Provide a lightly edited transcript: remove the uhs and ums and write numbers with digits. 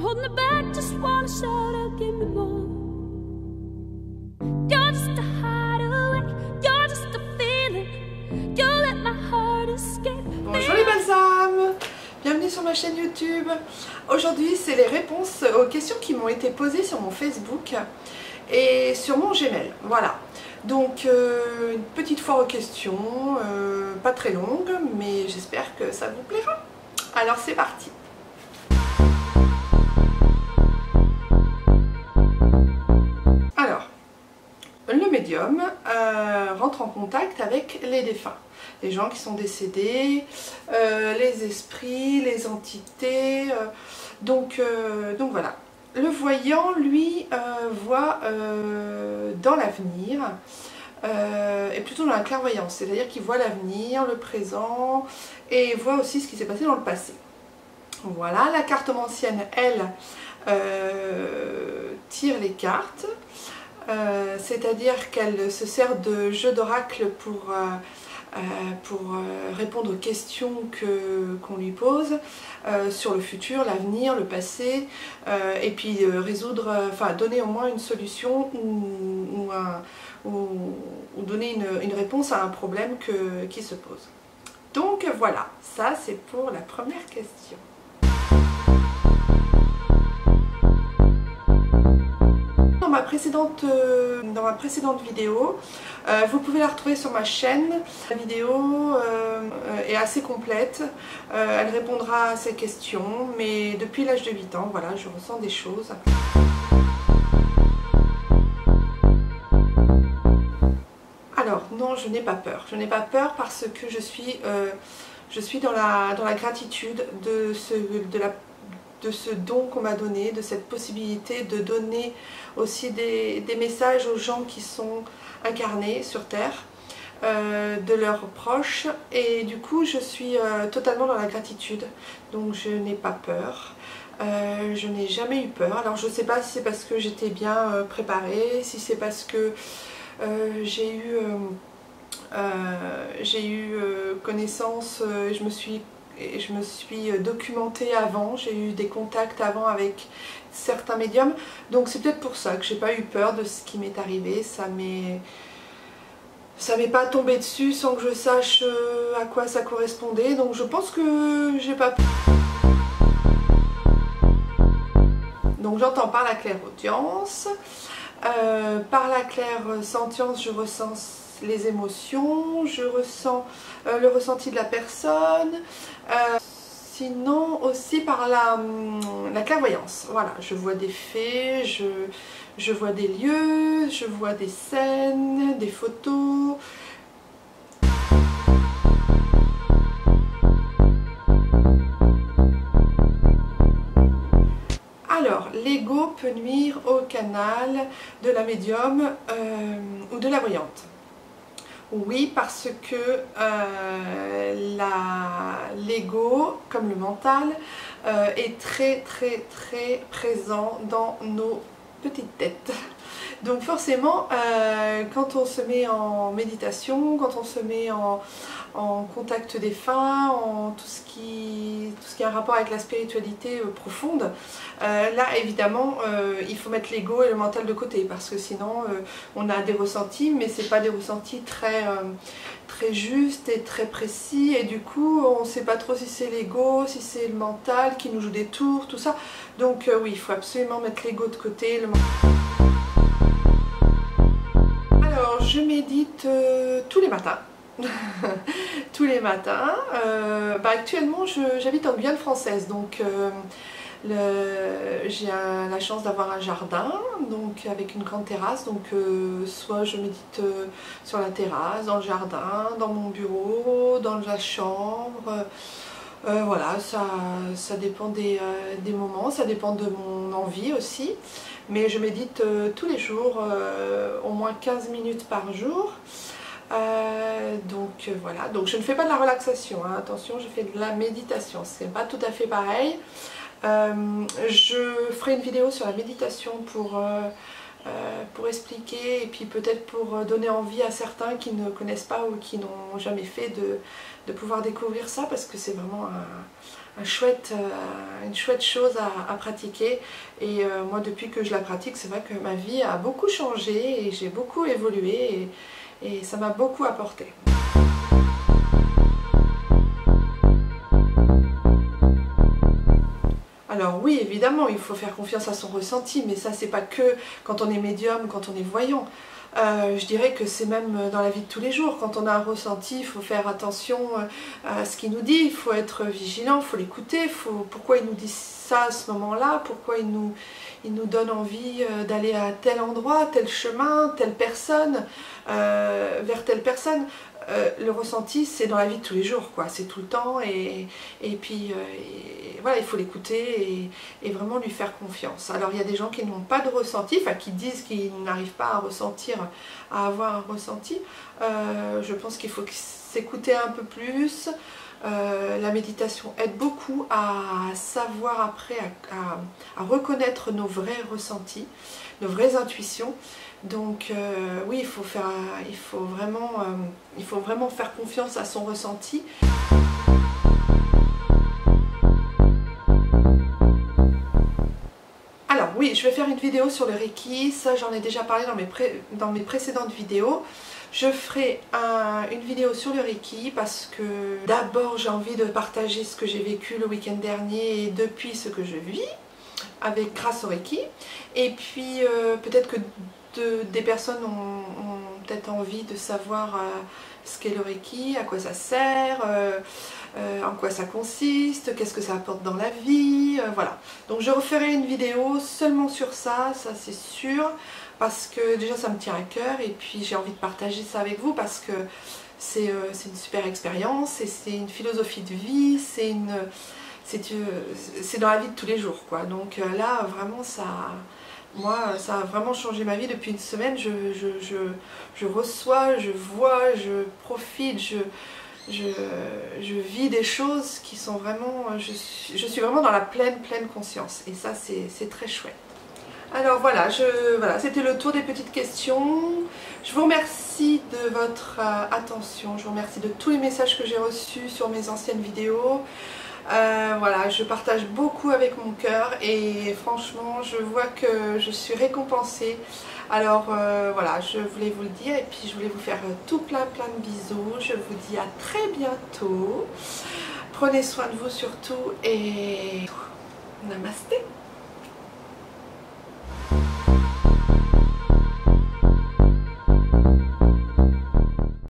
holding it back, just wanna shout out, give me more. You're just a hideaway, you're just a feeling, you let my heart escape. Bonjour les balsams, bienvenue sur ma chaîne YouTube. Aujourd'hui c'est les réponses aux questions qui m'ont été posées sur mon Facebook et sur mon Gmail, voilà. Donc une petite foire aux questions, pas très longue, mais j'espère que ça vous plaira. Alors c'est parti. Alors, le médium rentre en contact avec les défunts, les gens qui sont décédés, les esprits, les entités, donc voilà. Le voyant, lui, voit dans l'avenir, et plutôt dans la clairvoyance, c'est-à-dire qu'il voit l'avenir, le présent, et voit aussi ce qui s'est passé dans le passé. Voilà, la cartomancienne, elle, tire les cartes, c'est-à-dire qu'elle se sert de jeu d'oracle pour répondre aux questions qu'on lui pose sur le futur, l'avenir, le passé, et puis résoudre, enfin donner au moins une solution ou donner une réponse à un problème qui se pose. Donc voilà, ça c'est pour la première question. Dans ma précédente vidéo, vous pouvez la retrouver sur ma chaîne. La vidéo est assez complète, elle répondra à ces questions, mais depuis l'âge de 8 ans, voilà, je ressens des choses. Alors non, je n'ai pas peur. Je n'ai pas peur parce que je suis dans la gratitude de ce don qu'on m'a donné, de cette possibilité de donner aussi des messages aux gens qui sont incarnés sur Terre, de leurs proches, et du coup je suis totalement dans la gratitude, donc je n'ai pas peur. Je n'ai jamais eu peur. Alors je ne sais pas si c'est parce que j'étais bien préparée, si c'est parce que j'ai eu connaissance, je me suis documentée avant, j'ai eu des contacts avant avec certains médiums, donc c'est peut-être pour ça que j'ai pas eu peur de ce qui m'est arrivé. Ça m'est pas tombé dessus sans que je sache à quoi ça correspondait, donc je pense que j'ai pas peur. Donc j'entends par la clairaudience, par la clairsentience je ressens les émotions, je ressens le ressenti de la personne, sinon aussi par la clairvoyance. Voilà, je vois des faits, je vois des lieux, je vois des scènes, des photos. Alors, l'ego peut nuire au canal de la médium ou de la voyante. Oui, parce que l'ego, comme le mental, est très présent dans nos petites têtes. Donc forcément, quand on se met en méditation, quand on se met en contact défunt, en tout ce qui a un rapport avec la spiritualité profonde, là évidemment il faut mettre l'ego et le mental de côté, parce que sinon on a des ressentis, mais c'est pas des ressentis très justes et très précis, et du coup on ne sait pas trop si c'est l'ego, si c'est le mental qui nous joue des tours, tout ça. Donc oui, il faut absolument mettre l'ego de côté. Alors je médite tous les matins. Tous les matins. Actuellement j'habite en Guyane française, donc j'ai la chance d'avoir un jardin, donc avec une grande terrasse, donc soit je médite sur la terrasse, dans le jardin, dans mon bureau, dans la chambre. Voilà, ça dépend des moments, ça dépend de mon envie aussi, mais je médite tous les jours, au moins 15 minutes par jour. Donc voilà, donc je ne fais pas de la relaxation, hein. Attention, je fais de la méditation, c'est pas tout à fait pareil. Je ferai une vidéo sur la méditation pour expliquer, et puis peut-être pour donner envie à certains qui ne connaissent pas ou qui n'ont jamais fait de pouvoir découvrir ça, parce que c'est vraiment une chouette chose à pratiquer. Et moi, depuis que je la pratique, c'est vrai que ma vie a beaucoup changé et j'ai beaucoup évolué et ça m'a beaucoup apporté. Alors oui, évidemment, il faut faire confiance à son ressenti, mais ça c'est pas que quand on est médium, quand on est voyant. Je dirais que c'est même dans la vie de tous les jours. Quand on a un ressenti, il faut faire attention à ce qu'il nous dit, il faut être vigilant, il faut l'écouter, pourquoi il nous dit ça à ce moment-là, pourquoi il nous donne envie d'aller à tel endroit, tel chemin, telle personne, vers telle personne. Le ressenti, c'est dans la vie de tous les jours, quoi. C'est tout le temps et puis voilà, il faut l'écouter et vraiment lui faire confiance. Alors il y a des gens qui n'ont pas de ressenti, enfin qui disent qu'ils n'arrivent pas à ressentir, à avoir un ressenti. Je pense qu'il faut s'écouter un peu plus. La méditation aide beaucoup à savoir après, à reconnaître nos vrais ressentis, nos vraies intuitions. Donc oui, il faut vraiment faire confiance à son ressenti. Alors oui, je vais faire une vidéo sur le Reiki, ça j'en ai déjà parlé dans mes précédentes vidéos. Je ferai une vidéo sur le Reiki parce que d'abord j'ai envie de partager ce que j'ai vécu le week-end dernier et depuis ce que je vis grâce au Reiki. Et puis peut-être que des personnes ont peut-être envie de savoir ce qu'est le Reiki, à quoi ça sert, en quoi ça consiste, qu'est-ce que ça apporte dans la vie, voilà. Donc je referai une vidéo seulement sur ça c'est sûr, parce que déjà ça me tient à cœur et puis j'ai envie de partager ça avec vous parce que c'est une super expérience et c'est une philosophie de vie, c'est dans la vie de tous les jours, quoi. Donc là vraiment moi, ça a vraiment changé ma vie depuis une semaine. Je reçois, je vois, je profite, je vis des choses qui sont vraiment... Je suis vraiment dans la pleine conscience. Et ça, c'est très chouette. Alors voilà, c'était le tour des petites questions. Je vous remercie de votre attention. Je vous remercie de tous les messages que j'ai reçus sur mes anciennes vidéos. Voilà, je partage beaucoup avec mon cœur et franchement je vois que je suis récompensée. Alors voilà, je voulais vous le dire et puis je voulais vous faire tout plein de bisous. Je vous dis à très bientôt. Prenez soin de vous surtout et namasté.